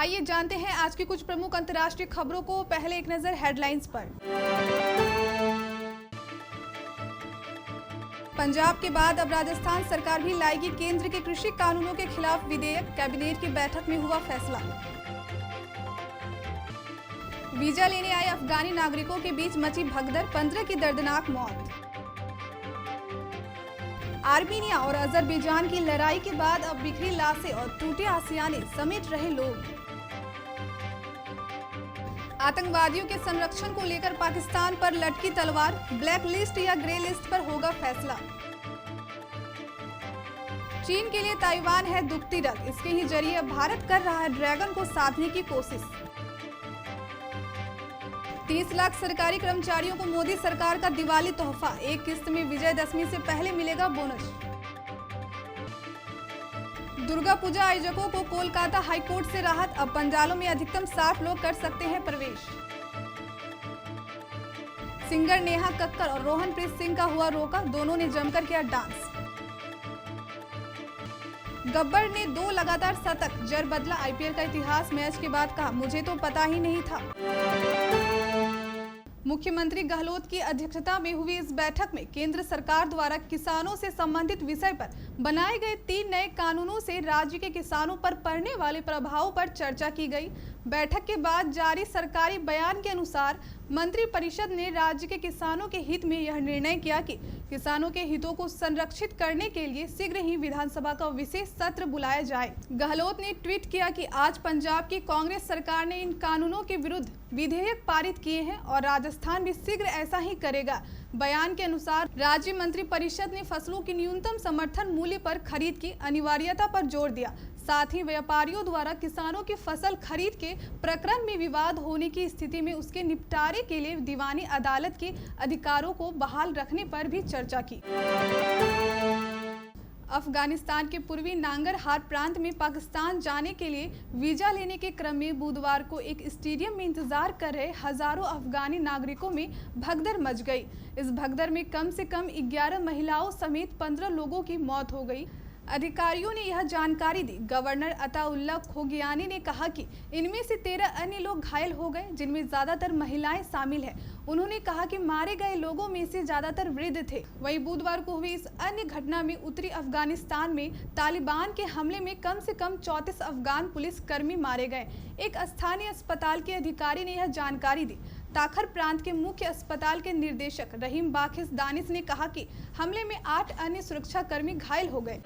आइए जानते हैं आज की कुछ प्रमुख अंतर्राष्ट्रीय खबरों को। पहले एक नजर हेडलाइंस पर। पंजाब के बाद अब राजस्थान सरकार भी लाएगी केंद्र के कृषि कानूनों के खिलाफ विधेयक। कैबिनेट की बैठक में हुआ फैसला। वीजा लेने आए अफगानी नागरिकों के बीच मची भगदड़, 15 की दर्दनाक मौत। आर्मीनिया और अजरबैजान की लड़ाई के बाद अब बिखरी लाशें और टूटे आशियाने समेट रहे लोग। आतंकवादियों के संरक्षण को लेकर पाकिस्तान पर लटकी तलवार, ब्लैक लिस्ट या ग्रे लिस्ट पर होगा फैसला। चीन के लिए ताइवान है दुखती रग, इसके ही जरिए भारत कर रहा है ड्रैगन को साधने की कोशिश। 30 लाख सरकारी कर्मचारियों को मोदी सरकार का दिवाली तोहफा, एक किस्त में विजयदशमी से पहले मिलेगा बोनस। दुर्गा पूजा आयोजकों को कोलकाता हाईकोर्ट से राहत, अब पंडालों में अधिकतम 60 लोग कर सकते हैं प्रवेश। सिंगर नेहा कक्कर और रोहनप्रीत सिंह का हुआ रोका, दोनों ने जमकर किया डांस। गब्बर ने 2 लगातार शतक जड़ बदला आईपीएल का इतिहास, मैच के बाद कहा मुझे तो पता ही नहीं था। मुख्यमंत्री गहलोत की अध्यक्षता में हुई इस बैठक में केंद्र सरकार द्वारा किसानों से संबंधित विषय पर बनाए गए 3 नए कानूनों से राज्य के किसानों पर पड़ने वाले प्रभावों पर चर्चा की गई। बैठक के बाद जारी सरकारी बयान के अनुसार मंत्रिपरिषद ने राज्य के किसानों के हित में यह निर्णय किया कि किसानों के हितों को संरक्षित करने के लिए शीघ्र ही विधानसभा का विशेष सत्र बुलाया जाए। गहलोत ने ट्वीट किया कि आज पंजाब की कांग्रेस सरकार ने इन कानूनों के विरुद्ध विधेयक पारित किए हैं और राजस्थान भी शीघ्र ऐसा ही करेगा। बयान के अनुसार राज्य मंत्रिपरिषद ने फसलों की न्यूनतम समर्थन मूल्य पर खरीद की अनिवार्यता पर जोर दिया। साथ ही व्यापारियों द्वारा किसानों की फसल खरीद के प्रकरण में विवाद होने की स्थिति में उसके निपटारे के लिए दीवानी अदालत के अधिकारों को बहाल रखने पर भी चर्चा की। अफगानिस्तान के पूर्वी नांगरहार प्रांत में पाकिस्तान जाने के लिए वीजा लेने के क्रम में बुधवार को एक स्टेडियम में इंतजार कर रहे हजारों अफगानी नागरिकों में भगदड़ मच गई। इस भगदड़ में कम से कम 11 महिलाओं समेत 15 लोगों की मौत हो गई। अधिकारियों ने यह जानकारी दी। गवर्नर अताउल्ला खोगियानी ने कहा कि इनमें से 13 अन्य लोग घायल हो गए, जिनमें ज्यादातर महिलाएं शामिल हैं। उन्होंने कहा कि मारे गए लोगों में से ज्यादातर वृद्ध थे। वहीं बुधवार को हुई इस अन्य घटना में उत्तरी अफगानिस्तान में तालिबान के हमले में कम से कम 34 अफगान पुलिस कर्मी मारे गए। एक स्थानीय अस्पताल के अधिकारी ने यह जानकारी दी। ताखर प्रांत के मुख्य अस्पताल के निर्देशक रहीम बाखिस दानिश ने कहा कि हमले में 8 अन्य सुरक्षाकर्मी घायल हो गए।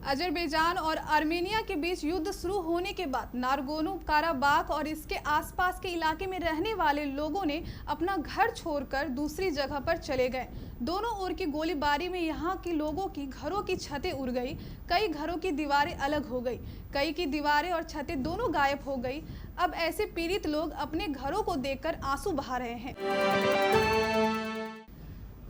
अजरबैजान और आर्मेनिया के बीच युद्ध शुरू होने के बाद नागोर्नो काराबाख और इसके आसपास के इलाके में रहने वाले लोगों ने अपना घर छोड़कर दूसरी जगह पर चले गए। दोनों ओर की गोलीबारी में यहाँ के लोगों की घरों की छतें उड़ गई, कई घरों की दीवारें अलग हो गई, कई की दीवारें और छतें दोनों गायब हो गई। अब ऐसे पीड़ित लोग अपने घरों को देखकर आंसू बहा रहे हैं।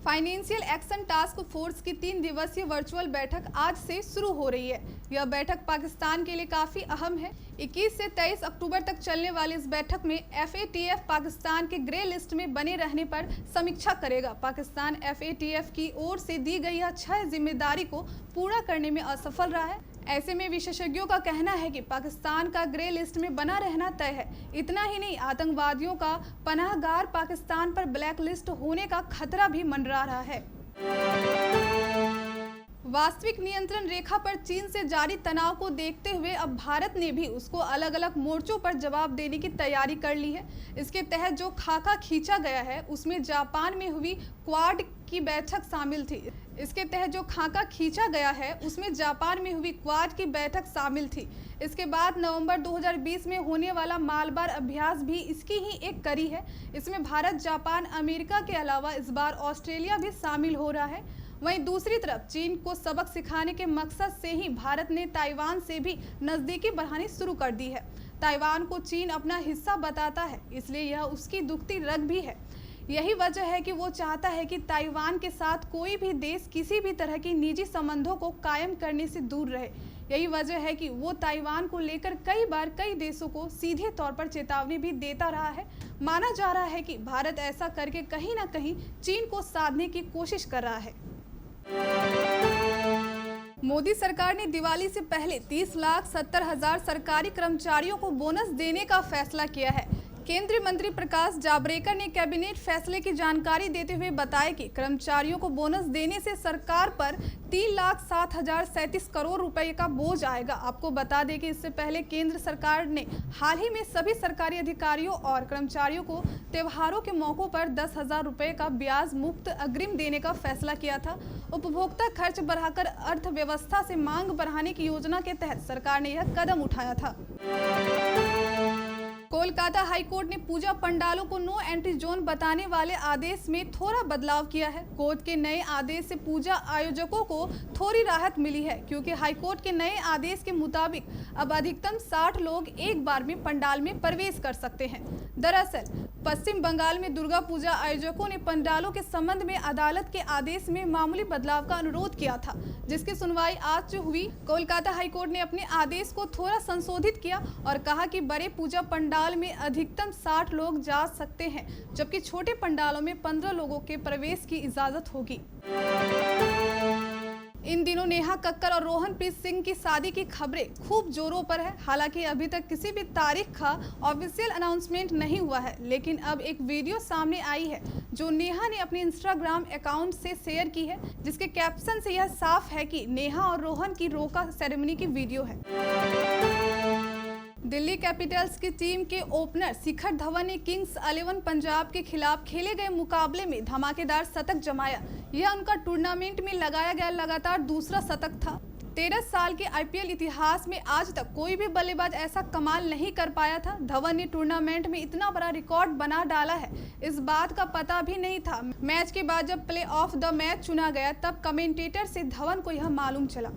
फाइनेंशियल एक्शन टास्क फोर्स की 3 दिवसीय वर्चुअल बैठक आज से शुरू हो रही है। यह बैठक पाकिस्तान के लिए काफी अहम है। 21 से 23 अक्टूबर तक चलने वाली इस बैठक में FATF पाकिस्तान के ग्रे लिस्ट में बने रहने पर समीक्षा करेगा। पाकिस्तान FATF की ओर से दी गई यह 6 जिम्मेदारी को पूरा करने में असफल रहा है। ऐसे में विशेषज्ञों का कहना है कि पाकिस्तान का ग्रे लिस्ट में बना रहना तय है। इतना ही नहीं, आतंकवादियों का पनाहगार पाकिस्तान पर ब्लैक लिस्ट होने का खतरा भी मंडरा रहा है। वास्तविक नियंत्रण रेखा पर चीन से जारी तनाव को देखते हुए अब भारत ने भी उसको अलग अलग मोर्चों पर जवाब देने की तैयारी कर ली है। इसके तहत जो खाका खींचा गया है उसमें जापान में हुई क्वाड की बैठक शामिल थी। इसके बाद नवंबर 2020 में होने वाला मालबार अभ्यास भी इसकी ही एक कड़ी है। इसमें भारत, जापान, अमेरिका के अलावा इस बार ऑस्ट्रेलिया भी शामिल हो रहा है। वहीं दूसरी तरफ चीन को सबक सिखाने के मकसद से ही भारत ने ताइवान से भी नजदीकी बढ़ानी शुरू कर दी है। ताइवान को चीन अपना हिस्सा बताता है, इसलिए यह उसकी दुखती रग भी है। यही वजह है कि वो चाहता है कि ताइवान के साथ कोई भी देश किसी भी तरह की निजी संबंधों को कायम करने से दूर रहे। यही वजह है कि वो ताइवान को लेकर कई बार कई देशों को सीधे तौर पर चेतावनी भी देता रहा है। माना जा रहा है कि भारत ऐसा करके कहीं ना कहीं चीन को साधने की कोशिश कर रहा है। मोदी सरकार ने दिवाली से पहले 30,70,000 सरकारी कर्मचारियों को बोनस देने का फैसला किया है। केंद्रीय मंत्री प्रकाश जावड़ेकर ने कैबिनेट फैसले की जानकारी देते हुए बताया कि कर्मचारियों को बोनस देने से सरकार पर 3,07,037 करोड़ रुपए का बोझ आएगा। आपको बता दें कि इससे पहले केंद्र सरकार ने हाल ही में सभी सरकारी अधिकारियों और कर्मचारियों को त्योहारों के मौकों पर 10,000 रुपए का ब्याज मुक्त अग्रिम देने का फैसला किया था। उपभोक्ता खर्च बढ़ाकर अर्थव्यवस्था से मांग बढ़ाने की योजना के तहत सरकार ने यह कदम उठाया था। कोलकाता हाईकोर्ट ने पूजा पंडालों को नो एंट्री जोन बताने वाले आदेश में थोड़ा बदलाव किया है। कोर्ट के नए आदेश से पूजा आयोजकों को थोड़ी राहत मिली है, क्योंकि हाईकोर्ट के नए आदेश के मुताबिक अब अधिकतम 60 लोग एक बार में पंडाल में प्रवेश कर सकते हैं। दरअसल पश्चिम बंगाल में दुर्गा पूजा आयोजकों ने पंडालों के संबंध में अदालत के आदेश में मामूली बदलाव का अनुरोध किया था, जिसकी सुनवाई आज हुई। कोलकाता हाईकोर्ट ने अपने आदेश को थोड़ा संशोधित किया और कहा कि बड़े पूजा पंडाल में अधिकतम 60 लोग जा सकते हैं, जबकि छोटे पंडालों में 15 लोगों के प्रवेश की इजाजत होगी। इन दिनों नेहा कक्कर और रोहनप्रीत सिंह की शादी की खबरें खूब जोरों पर है। हालांकि अभी तक किसी भी तारीख का ऑफिशियल अनाउंसमेंट नहीं हुआ है, लेकिन अब एक वीडियो सामने आई है जो नेहा ने अपने इंस्टाग्राम अकाउंट से शेयर की है, जिसके कैप्शन से यह साफ है कि नेहा और रोहन की रोका सेरेमनी की वीडियो है। दिल्ली कैपिटल्स की टीम के ओपनर शिखर धवन ने किंग्स 11 पंजाब के खिलाफ खेले गए मुकाबले में धमाकेदार शतक जमाया। यह उनका टूर्नामेंट में लगाया गया लगातार दूसरा शतक था। 13 साल के आईपीएल इतिहास में आज तक कोई भी बल्लेबाज ऐसा कमाल नहीं कर पाया था। धवन ने टूर्नामेंट में इतना बड़ा रिकॉर्ड बना डाला है, इस बात का पता भी नहीं था। मैच के बाद जब प्ले ऑफ द मैच चुना गया, तब कमेंटेटर से धवन को यह मालूम चला।